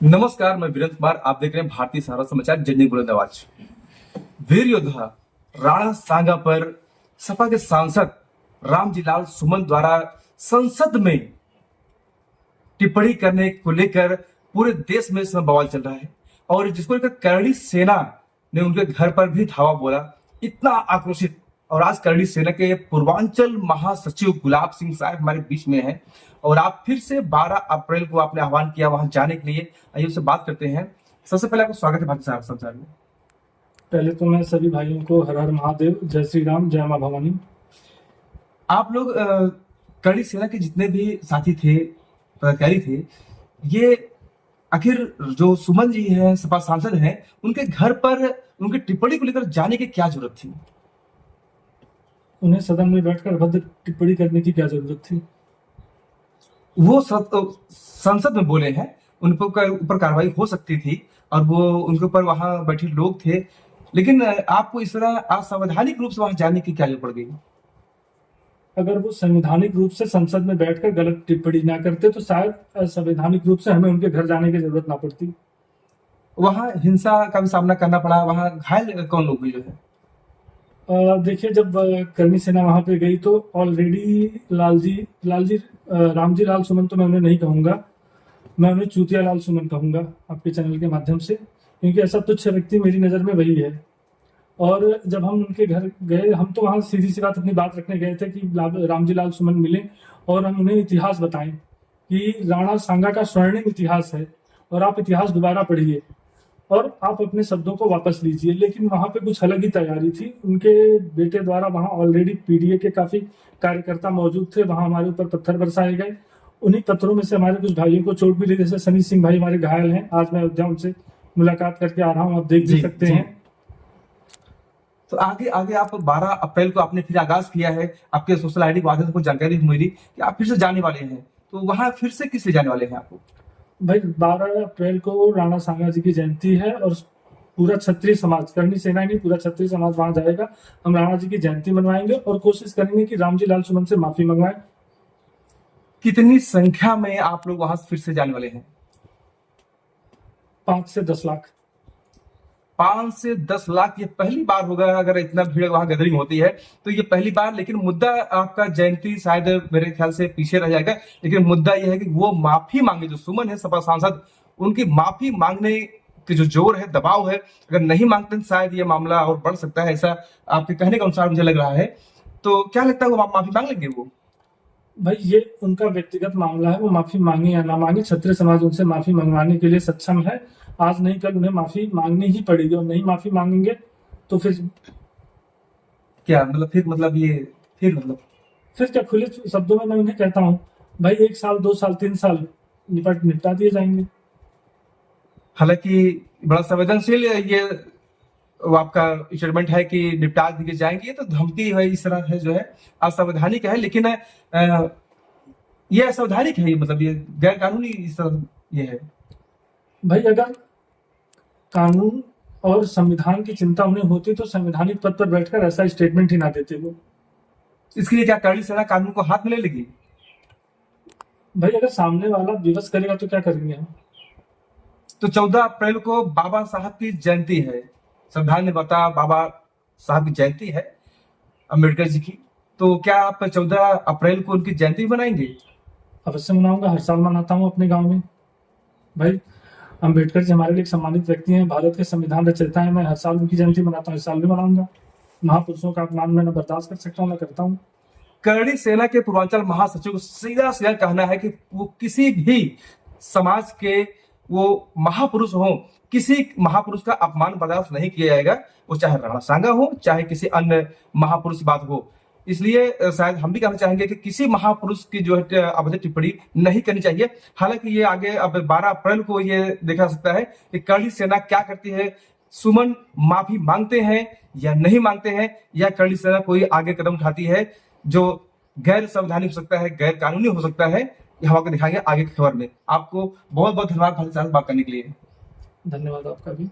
नमस्कार, मैं वीरेंद्र कुमार। आप देख रहे हैं भारतीय सहारा समाचार जंगी बुलंद आवाज। वीर योद्धा राणा सांगा पर सपा के सांसद रामजी लाल सुमन द्वारा संसद में टिप्पणी करने को लेकर पूरे देश में इस समय बवाल चल रहा है और जिसको लेकर करणी सेना ने उनके घर पर भी धावा बोला। इतना आक्रोशित। और आज करणी सेना के पूर्वांचल महासचिव गुलाब सिंह साहब हमारे बीच में हैं और आप फिर से 12 अप्रैल को आपने आह्वान किया वहां जाने के लिए। आइए उससे बात करते हैं। सबसे पहले आपको स्वागत है भारतीय सहारा समाचार में। पहले तो मैं सभी भाइयों को हर हर महादेव, जय श्री राम, जय मां भवानी। आप लोग करणी सेना के जितने भी साथी थे, पदाधिकारी थे, ये आखिर जो सुमन जी हैं, सपा सांसद हैं, उनके घर पर उनकी टिप्पणी को लेकर जाने की क्या जरूरत थी? उन्हें सदन में बैठकर अभद्र टिप्पणी करने की क्या जरूरत थी? वो संसद में बोले हैं, उन पर ऊपर कार्रवाई हो सकती थी और वो उनके ऊपर वहां बैठे लोग थे, लेकिन आपको इस तरह असंवैधानिक रूप से वहां जाने की क्या जरूरत पड़ गई? अगर वो संवैधानिक रूप से संसद में बैठकर गलत टिप्पणी ना करते तो शायद असंवैधानिक रूप से हमें उनके घर जाने की जरूरत ना पड़ती। वहां हिंसा का भी सामना करना पड़ा। वहां घायल कौन लोग हुए जो है? देखिए, जब करणी सेना वहां पे गई तो ऑलरेडी रामजी लाल सुमन तो मैं उन्हें नहीं कहूंगा, मैं उन्हें चूतिया लाल सुमन कहूंगा आपके चैनल के माध्यम से, क्योंकि ऐसा तुच्छ व्यक्ति मेरी नज़र में वही है। और जब हम उनके घर गए, हम तो वहाँ सीधी सी बात अपनी बात रखने गए थे कि रामजी लाल सुमन मिले और हम उन्हें इतिहास बताएं कि राणा सांगा का स्वर्णिम इतिहास है और आप इतिहास दोबारा पढ़िए और आप अपने शब्दों को वापस लीजिए। लेकिन वहाँ पे कुछ अलग ही तैयारी थी। उनके बेटे द्वारा वहाँ ऑलरेडी पीडीए के काफी कार्यकर्ता मौजूद थे, वहाँ हमारे ऊपर पत्थर बरसाए गए। उन्हीं पत्थरों में से हमारे कुछ भाइयों को चोट भी लगी, जैसे सनी सिंह भाई हमारे घायल हैं। आज मैं अयोध्या उनसे मुलाकात करके आ रहा हूँ, आप देख भी सकते हैं। तो आगे आगे आप 12 अप्रैल को आपने फिर आगाज किया है। आपके सोशल आईडी के माध्यम से कुछ जानकारी मिली कि आप फिर से जाने वाले हैं, तो वहां फिर से किस लिए जाने वाले हैं आपको? भाई, 12 अप्रैल को राणा सांगा जी की जयंती है और पूरा क्षत्रिय समाज, करणी सेना नहीं, पूरा क्षत्रिय समाज वहां जाएगा। हम राणा जी की जयंती मनवाएंगे और कोशिश करेंगे कि रामजी लाल सुमन से माफी मंगवाएं। कितनी संख्या में आप लोग वहां फिर से जाने वाले हैं? 5 से 10 लाख। 5 से 10 लाख ये पहली बार होगा अगर इतना भीड़ वहां गैदरिंग होती है तो ये पहली बार। लेकिन मुद्दा आपका जयंती शायद मेरे ख्याल से पीछे रह जाएगा, लेकिन मुद्दा यह है कि वो माफी मांगे, जो सुमन है सपा सांसद, उनकी माफी मांगने की जो जोर है, दबाव है, अगर नहीं मांगते तो शायद ये मामला और बढ़ सकता है। ऐसा आपके कहने के अनुसार मुझे लग रहा है। तो क्या लगता है वो माफी मांग लेंगे? वो भाई, ये उनका व्यक्तिगत मामला है, वो माफी मांगे या ना मांगे, क्षत्रिय समाज उनसे माफी मंगवाने के लिए सक्षम है। आज नहीं कल उन्हें माफी मांगनी ही पड़ेगी और नहीं माफी मांगेंगे तो फिर क्या मतलब? फिर क्या, खुले शब्दों में मैं उन्हें कहता हूँ भाई, 1 साल 2 साल 3 साल निपटा दिए जाएंगे। हालांकि बड़ा संवेदनशील ये वो आपका स्टेटमेंट है कि निपटा दिए जाएंगे, तो धमकी है, इस तरह है जो है असंवैधानिक है। लेकिन ये असंवैधानिक है, ये मतलब ये गैर कानूनी इस तरह ये है। भाई, अगर कानून और संविधान की चिंता उन्हें होती तो संवैधानिक पद पर बैठकर ऐसा स्टेटमेंट ही ना देते वो। इसके लिए क्या करणी सेना कानून को हाथ में ले लेगी? भाई, अगर सामने वाला विवश करेगा तो क्या करेंगे हम? तो 14 अप्रैल को बाबा साहब की जयंती है। संविधान ने बताया बाबा साहब की जयंती है, अम्बेडकर जी की। तो क्या आप 14 अप्रैल को उनकी जयंती बनाएंगे? अवश्य मनाऊंगा, हर साल मनाता हूँ अपने गांव में। भाई, अम्बेडकर जी हमारे लिए एक सम्मानित व्यक्ति हैं, भारत के संविधान रचयिता हैं। मैं हर साल उनकी जयंती मनाता हूँ, इस साल भी मनाऊंगा। महापुरुषों का अपमान मैं न बर्दाश्त कर सकता हूँ, मैं करता हूँ। करणी सेना के पूर्वांचल महासचिव को सीधा सीधा कहना है कि वो किसी भी समाज के वो महापुरुष हो, किसी महापुरुष का अपमान बर्दाश्त नहीं किया जाएगा, वो चाहे राणा सांगा हो, चाहे किसी अन्य महापुरुष की बात हो। इसलिए शायद हम भी कहना चाहेंगे कि किसी महापुरुष की जो है अभद्र टिप्पणी नहीं करनी चाहिए। हालांकि ये आगे अब 12 अप्रैल को ये देखा सकता है कि करणी सेना क्या करती है। सुमन माफी मांगते हैं या नहीं मांगते हैं, या करणी सेना कोई आगे कदम उठाती है जो गैर संवैधानिक हो सकता है, गैर कानूनी हो सकता है। ये हम आपको दिखाएंगे आगे की खबर में। आपको बहुत बहुत धन्यवाद भारत बात करने के लिए। धन्यवाद आपका भी।